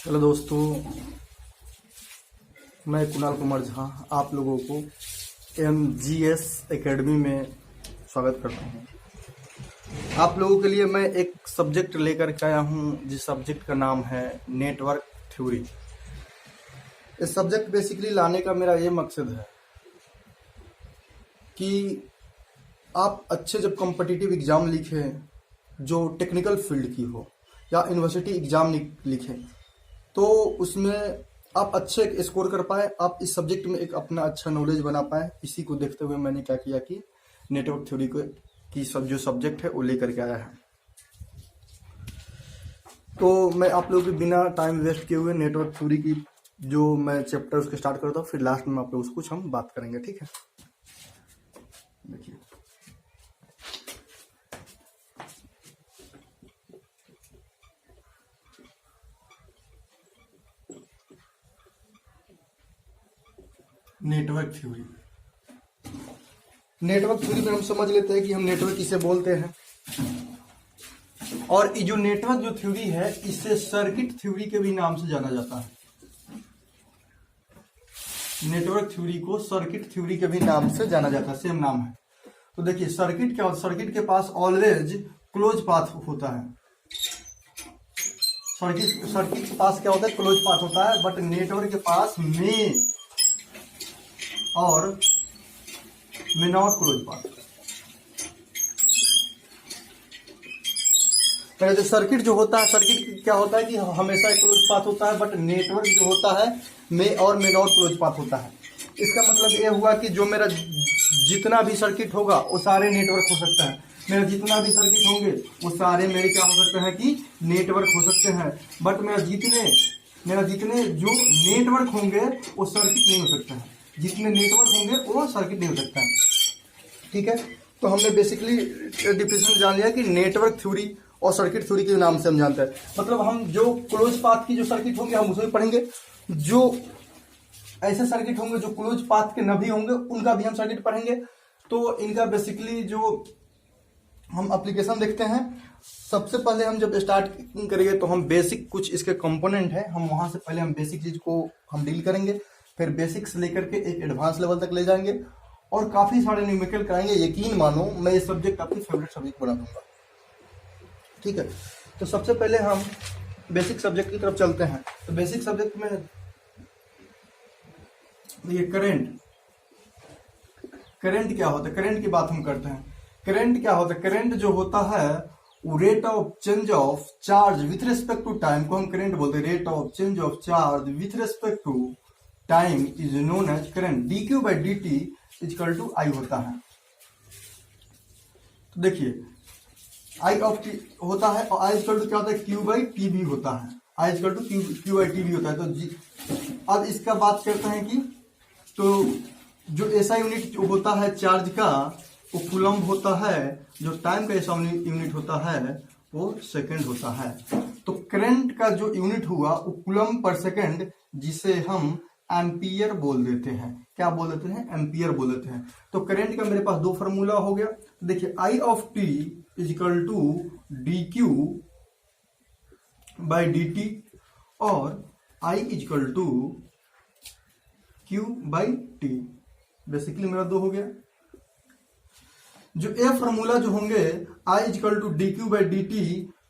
Hello दोस्तों, मैं कुणाल कुमार झा आप लोगों को MGS एकेडमी में स्वागत करता हूं। आप लोगों के लिए मैं एक सब्जेक्ट लेकर के आया हूं जिस सब्जेक्ट का नाम है नेटवर्क थ्योरी। इस सब्जेक्ट बेसिकली लाने का मेरा ये मकसद है कि आप अच्छे जब कॉम्पिटिटिव एग्ज़ाम लिखें जो टेक्निकल फील्ड की हो या यूनिवर्सिटी एग्ज़ाम लिखें तो उसमें आप अच्छे स्कोर कर पाए, आप इस सब्जेक्ट में एक अपना अच्छा नॉलेज बना पाए। इसी को देखते हुए मैंने क्या किया कि नेटवर्क थ्योरी को की जो सब्जेक्ट है वो लेकर के आया है। तो मैं आप लोगों के बिना टाइम वेस्ट किए हुए नेटवर्क थ्योरी की जो मैं चैप्टर उसके स्टार्ट करता हूँ, फिर लास्ट में आप लोग कुछ हम बात करेंगे। ठीक है, देखिए नेटवर्क थ्योरी में हम समझ लेते हैं कि हम नेटवर्क किसे बोलते हैं। और ये जो नेटवर्क जो थ्योरी है इसे सर्किट थ्योरी के भी नाम से जाना जाता है। नेटवर्क थ्योरी को सर्किट थ्योरी के भी नाम से जाना जाता है, सेम नाम है। तो देखिए सर्किट क्या होता है, सर्किट के पास ऑलवेज क्लोज पाथ होता है। सर्किट के पास क्या होता है, क्लोज पाथ होता है। बट नेटवर्क के पास में और में नॉट क्लोज पाथ। पहले जो सर्किट जो होता है, सर्किट क्या होता है कि हमेशा क्लोज पाथ होता है, बट नेटवर्क जो होता है में और में नॉट क्लोज पाथ होता है। इसका मतलब ये हुआ कि जो मेरा जितना भी सर्किट होगा वो सारे नेटवर्क हो सकता है। मेरा जितना भी सर्किट होंगे वो सारे मेरे क्या हो सकते हैं कि नेटवर्क हो सकते हैं। बट मेरा जितने जो नेटवर्क होंगे वो सर्किट नहीं हो सकता है। जितने नेटवर्क होंगे वो सर्किट नहीं हो सकता है। ठीक है, तो हमने बेसिकली डिफिनेशन जान लिया कि नेटवर्क थ्योरी और सर्किट थ्योरी के नाम से हम जानते हैं। मतलब हम जो क्लोज पाथ की जो सर्किट होंगे हम उसे भी पढ़ेंगे, जो ऐसे सर्किट होंगे जो क्लोज पाथ के न भी होंगे उनका भी हम सर्किट पढ़ेंगे। तो इनका बेसिकली जो हम एप्लीकेशन देखते हैं, सबसे पहले हम जब स्टार्ट करेंगे तो हम बेसिक कुछ इसके कंपोनेंट है, हम वहां से पहले हम बेसिक चीज को हम डील करेंगे, फिर बेसिक से लेकर के एक एडवांस लेवल तक ले जाएंगे और काफी सारे न्यूमेरिकल कराएंगे। यकीन मानो मैं ये सब्जेक्ट आपकी फेवरेट सब्जेक्ट बना दूंगा। ठीक है, तो सबसे पहले हम बेसिक सब्जेक्ट की तरफ चलते हैं। तो बेसिक सब्जेक्ट में ये करंट क्या होता है, करंट की बात हम करते हैं। करंट क्या होता है, करंट जो होता है वो rate of change of charge with respect to time को हम करंट बोलते हैं। Rate of change of charge with respect to time is known as current. dq by dt equal to I होता है। तो देखिए आई ऑफ टी होता है और आई इक्वल टू क्या होता है, q by t भी होता है। I equal to q by t भी होता है। तो अब इसका बात करते हैं कि तो जो ऐसा यूनिट होता है चार्ज का वो कूलम्ब होता है, जो टाइम का ऐसा यूनिट होता है वो सेकंड होता है। तो करंट का जो यूनिट हुआ वो कूलम्ब पर सेकंड, जिसे हम एम्पियर बोल देते हैं। क्या बोल देते हैं, एम्पियर बोल देते हैं। तो करंट का मेरे पास दो फार्मूला हो गया। तो देखिए I of T is equal to D q by d t और I is equal to q by t. Basically मेरा दो हो गया। जो ए फार्मूला जो होंगे I is equal to D q by d t,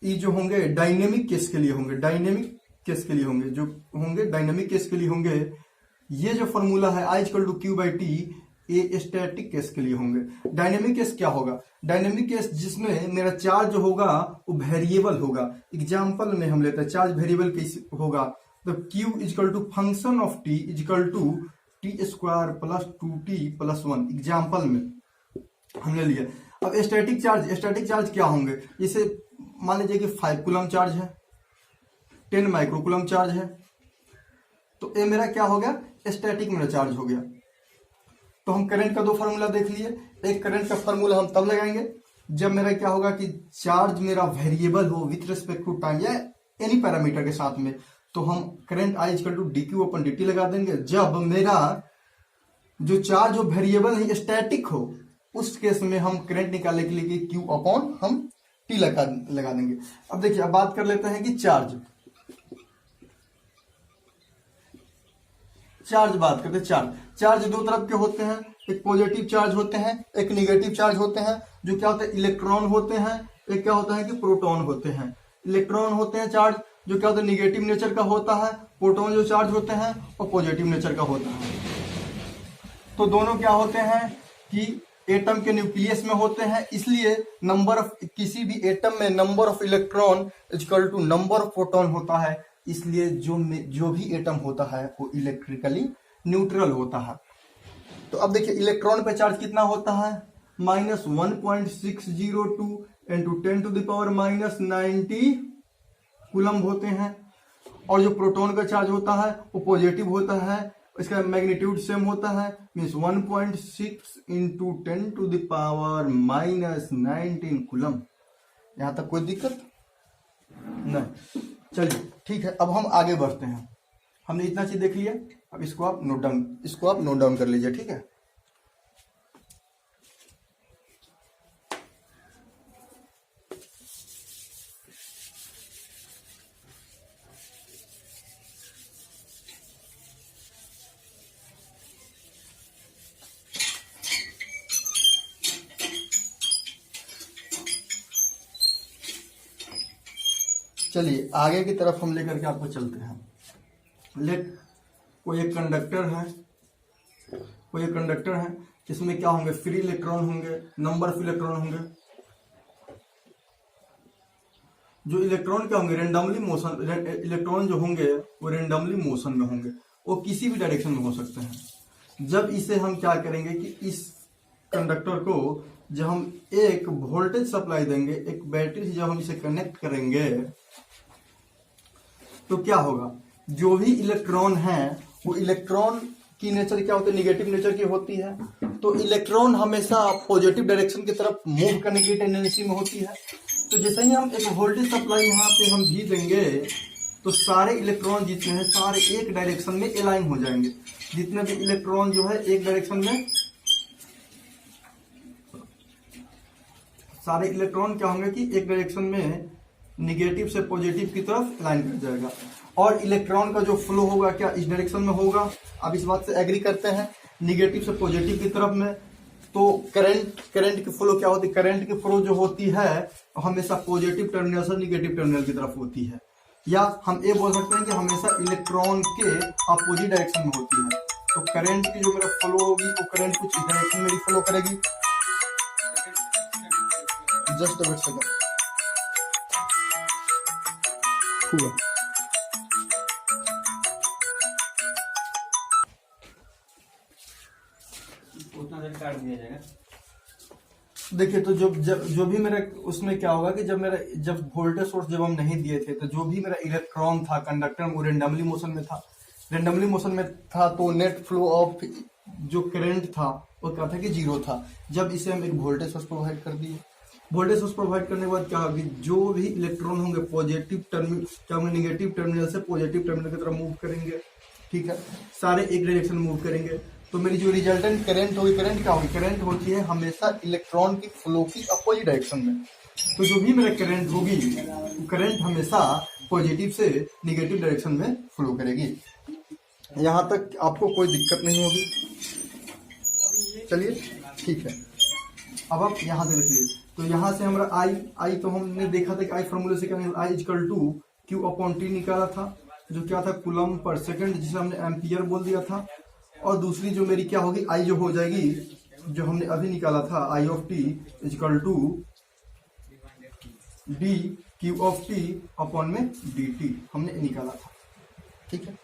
ये जो होंगे डायनेमिक केस के लिए होंगे, डायनेमिक केस के लिए होंगे, जो होंगे डायनेमिक केस के लिए होंगे। ये जो फॉर्मूला है I equal to q by t, ये स्टैटिक केस के लिए होंगे। डायनेमिक केस क्या होगा, डायनेमिक केस जिसमें मेरा चार्ज जो होगा वो वेरिएबल होगा। एग्जाम्पल में हम लेते हैं चार्ज वेरिएबल कैसे होगा, तो Q equal to function of T equal to T square plus 2t plus 1। Example में हमने लिया। अब स्टैटिक चार्ज क्या होंगे, जैसे मान लीजिए कि 5 कूलम चार्ज है, 10 माइक्रोकूलम चार्ज है, तो ये मेरा क्या हो गया, स्टैटिक मेरा चार्ज हो गया। तो हम करंट का दो फार्मूला देख लिए। एक करंट का फार्मूला हम तब लगाएंगे जब मेरा क्या होगा कि चार्ज मेरा वेरिएबल हो विथ रिस्पेक्ट टू टाइम या एनी पैरामीटर के साथ में। तो हम current I equal to D Q upon D T लगा देंगे। जब मेरा जो चार्ज हो वेरिएबल नहीं स्टैटिक हो, उस केस में हम करंट निकालने के लिए क्यू अपॉन हम टी लगा देंगे। अब देखिए अब बात कर लेते हैं कि चार्ज चार्ज बात करते हैं। चार्ज दो तरफ के होते हैं, एक पॉजिटिव चार्ज होते हैं, एक निगेटिव चार्ज होते हैं। जो क्या होते हैं, इलेक्ट्रॉन होते हैं, एक क्या होता है कि प्रोटॉन होते हैं। इलेक्ट्रॉन होते हैं चार्ज जो क्या होता है, निगेटिव नेचर का होता है। प्रोटॉन जो चार्ज होते हैं और पॉजिटिव नेचर का होता है। तो दोनों क्या होते हैं कि एटम के न्यूक्लियस में होते हैं, इसलिए नंबर ऑफ किसी भी एटम में number of electron equal to number of proton होता है। इसलिए जो भी एटम होता है वो इलेक्ट्रिकली न्यूट्रल होता है। तो अब देखिए इलेक्ट्रॉन पे चार्ज कितना होता है, -1.602 इंटू 10⁻90 कूलम्ब होते हैं। और जो प्रोटॉन का चार्ज होता है वो पॉजिटिव होता है, इसका मैग्नीट्यूड सेम होता है, मीन्स 1.6 इंटू 10⁻19 कूलम्ब। यहां तक कोई दिक्कत नहीं। चलिए ठीक है, अब हम आगे बढ़ते हैं। हमने इतना चीज देख लिया, अब इसको आप नोट डाउन कर लीजिए, ठीक है। चलिए आगे की तरफ हम लेकर के आपको चलते हैं। कोई एक कंडक्टर है, इसमें क्या होंगे, फ्री इलेक्ट्रॉन होंगे, नंबर ऑफ इलेक्ट्रॉन होंगे। जो इलेक्ट्रॉन क्या होंगे, रेंडमली मोशन, इलेक्ट्रॉन जो होंगे वो रेंडमली मोशन में होंगे, वो किसी भी डायरेक्शन में हो सकते हैं। जब इसे हम क्या करेंगे कि इस कंडक्टर को जब हम एक वोल्टेज सप्लाई देंगे, एक बैटरी से जब हम इसे कनेक्ट करेंगे तो क्या होगा, जो भी इलेक्ट्रॉन है वो इलेक्ट्रॉन की नेचर क्या होती है, निगेटिव नेचर की होती है। तो इलेक्ट्रॉन हमेशा पॉजिटिव डायरेक्शन की तरफ मूव करने की टेंडेंसी में होती है। तो जैसे ही हम एक वोल्टेज सप्लाई यहाँ पे हम भी देंगे तो सारे इलेक्ट्रॉन जितने हैं सारे एक डायरेक्शन में अलाइन हो जाएंगे। जितने भी इलेक्ट्रॉन जो है एक डायरेक्शन में, सारे इलेक्ट्रॉन क्या होंगे कि एक डायरेक्शन में निगेटिव से पॉजिटिव की तरफ अलाइन कर जाएगा। और इलेक्ट्रॉन का जो फ्लो होगा क्या इस डायरेक्शन में होगा। अब इस बात से एग्री करते हैं, निगेटिव से पॉजिटिव की तरफ में। तो करंट की फ्लो क्या होती है, करंट की फ्लो जो होती है हमेशा पॉजिटिव टर्मिनल से निगेटिव टर्मिनल की तरफ होती है। या हम ये बोल सकते हैं कि हमेशा इलेक्ट्रॉन के अपोजिट डायरेक्शन में होती है। तो करंट की जो मेरा फ्लो होगी वो करंट कुछ इस डायरेक्शन में फ्लो करेगी। जस्ट अ सेकंड हुआ। उतना देर काट दिया जाएगा। देखिए तो जो भी मेरा उसमें क्या होगा कि जब वोल्टेज सोर्स जब हम नहीं दिए थे तो जो भी मेरा इलेक्ट्रॉन था कंडक्टर वो रेंडमली मोशन में था। रेंडमली मोशन में था तो नेट फ्लो ऑफ जो करंट था वो क्या था कि 0 था। जब इसे हम एक वोल्टेज सोर्स प्रोवाइड कर दिए, वोल्टेज सोर्स प्रोवाइड करने के बाद क्या होगी, जो भी इलेक्ट्रॉन होंगे पॉजिटिव टर्मिनल क्या होंगे, निगेटिव टर्मिनल से पॉजिटिव टर्मिनल की तरफ मूव करेंगे। ठीक है, सारे एक डायरेक्शन में मूव करेंगे। तो मेरी जो रिजल्टेंट करंट होगी, करंट क्या होगी, करंट होती है हमेशा इलेक्ट्रॉन की फ्लो की अपोजिट डायरेक्शन में। तो जो भी मेरा करंट होगी, करंट हमेशा पॉजिटिव से निगेटिव डायरेक्शन में फ्लो करेगी। यहां तक आपको कोई दिक्कत नहीं होगी। चलिए ठीक है, अब आप यहां से देखिए। तो यहां से हमारा आई तो हमने देखा था कि आई फॉर्मूले से क्या निकला, I equal to q upon t निकाला था, जो क्या था कूलम पर सेकंड, जिसे हमने एम्पियर बोल दिया था। और दूसरी जो मेरी क्या होगी, आई जो हो जाएगी, जो हमने अभी निकाला था, I of T equal to D Q of t upon में डी टी हमने निकाला था। ठीक है,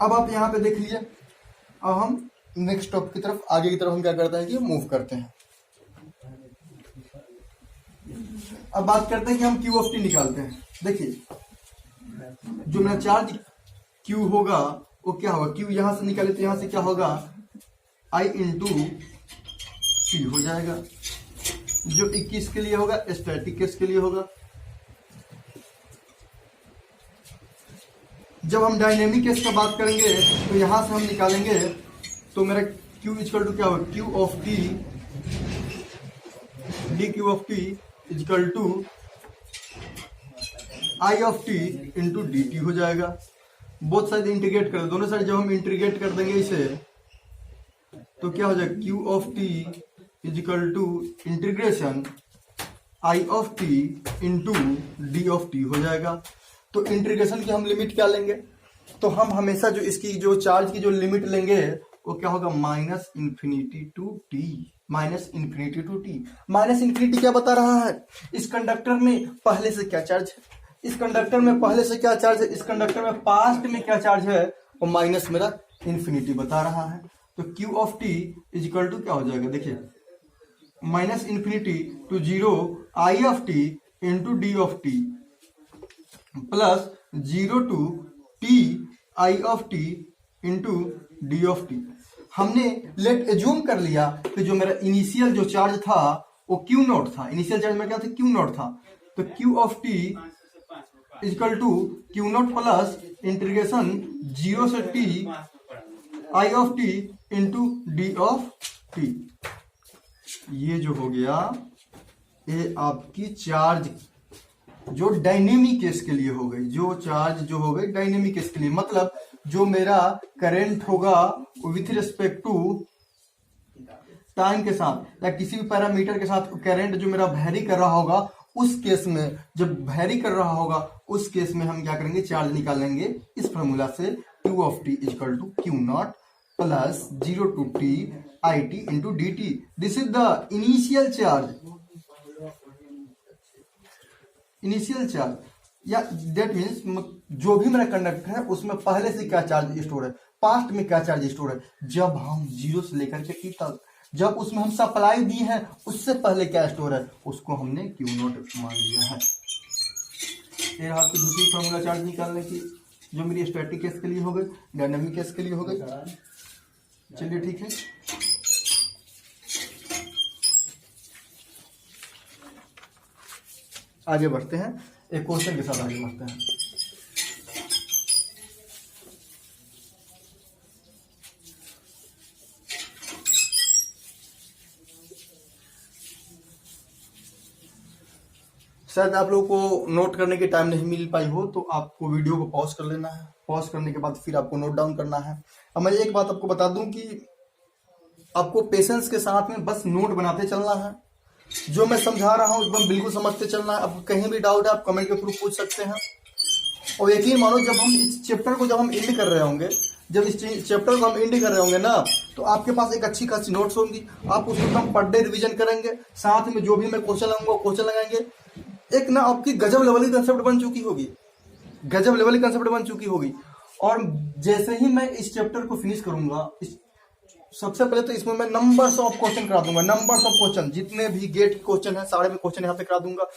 अब आप यहाँ पे देख लीजिए। अब हम नेक्स्ट टॉपिक की तरफ, आगे की तरफ हम क्या करते हैं कि मूव करते हैं। अब बात करते हैं कि हम क्यू ऑफ टी निकालते हैं। देखिए जो मेरा चार्ज क्यू होगा वो क्या होगा, क्यू यहां से निकाले तो यहां से क्या होगा, आई इंटू टी हो जाएगा, जो 21 के लिए होगा, स्टैटिक केस के लिए होगा। जब हम डायनेमिक केस का बात करेंगे तो यहां से हम निकालेंगे तो मेरा क्यू इक्वल टू क्या होगा, Q of T D Q of T equal to I of T into D T हो जाएगा। बोथ साइड इंटीग्रेट कर दो, दोनों साइड जब हम इंटीग्रेट कर देंगे इसे तो क्या हो जाएगा, Q of T is equal to integration I of T into D of T हो जाएगा। तो इंटीग्रेशन की हम लिमिट क्या लेंगे, तो हम हमेशा जो इसकी जो चार्ज की जो लिमिट लेंगे वो क्या होगा, minus infinity to T, minus infinity to T. Minus infinity क्या बता रहा है, इस कंडक्टर में पहले से क्या चार्ज है, इस कंडक्टर में पहले से क्या चार्ज है, इस कंडक्टर में पास्ट में क्या चार्ज है, और माइनस मेरा इन्फिनिटी बता रहा है। तो Q of T is equal to क्या हो जाएगा, देखिए minus infinity to zero I of T into D of T plus 0 to T I of T into D of T. हमने लेट एज्यूम कर लिया कि जो मेरा इनिशियल जो चार्ज था वो क्यू नॉट था, इनिशियल चार्ज में क्या था, क्यू नॉट था। तो Q of T equal to Q not plus integration 0 से T I of T into D of T. ये जो हो गया ये आपकी चार्ज जो डायनेमिक केस के लिए हो गई, जो चार्ज जो हो गई डायनेमिक केस के लिए, मतलब जो मेरा करंट होगा विथ रिस्पेक्ट टू टाइम के साथ या किसी भी पैरामीटर के साथ करंट जो मेरा वैरी कर रहा होगा, उस केस में जब वैरी कर रहा होगा उस केस में हम क्या करेंगे, चार्ज निकालेंगे इस फॉर्मूला से, Q of T equal to Q not plus 0 to T I T into D T. This is the initial charge, initial charge या दैट मीन्स जो भी मेरा कंडक्टर है उसमें पहले से क्या चार्ज स्टोर है, पास्ट में क्या चार्ज स्टोर है, जब हम 0 से लेकर के टी तक जब उसमें हम सप्लाई दी है उससे पहले क्या स्टोर है, उसको हमने क्यू नॉट मान लिया है। फिर आपकी दूसरी फॉर्मूला चार्ज निकालने की जो मेरी स्टैटिक केस के लिए हो गई, डायनामिक केस के लिए हो गई। चलिए ठीक है, आगे बढ़ते हैं, एक क्वेश्चन के साथ आगे बढ़ते हैं। शायद आप लोगों को नोट करने की टाइम नहीं मिल पाई हो तो आपको वीडियो को पॉज कर लेना है, पॉज करने के बाद फिर आपको नोट डाउन करना है। अब मैं एक बात आपको बता दूं कि आपको पेशेंस के साथ में बस नोट बनाते चलना है, जो मैं समझा रहा हूं एकदम बिल्कुल समझते चलना है। आपको कहीं भी डाउट है आप कमेंट के थ्रू पूछ सकते हैं। और यकीन मानो जब हम इस चैप्टर को जब हम एंड कर रहे होंगे, जब इस चैप्टर को हम एंड कर रहे होंगे ना, तो आपके पास एक अच्छी खासी नोट्स होंगी, आप उसको एकदम पर डे रिविजन करेंगे, साथ में जो भी मैं क्वेश्चन लगाऊंगा क्वेश्चन लगाएंगे। एक ना आपकी गजब लेवल की कंसेप्ट बन चुकी होगी, गजब लेवल की कंसेप्ट बन चुकी होगी। और जैसे ही मैं इस चैप्टर को फिनिश करूंगा, सबसे पहले तो इसमें मैं नंबर्स ऑफ क्वेश्चन करा दूंगा, नंबर्स ऑफ क्वेश्चन, जितने भी गेट के क्वेश्चन है सारे में क्वेश्चन यहाँ पे करा दूंगा।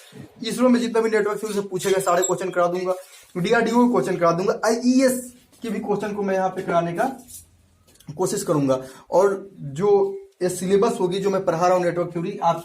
इसरो में जितने भी नेटवर्क से पूछे गए सारे क्वेश्चन करा दूंगा, डीआरडीओ क्वेश्चन करा दूंगा, आईईएस के भी क्वेश्चन को मैं यहाँ पे कराने का कोशिश करूंगा। और जो ये सिलेबस होगी जो मैं पढ़ा रहा हूँ नेटवर्क थ्योरी, आप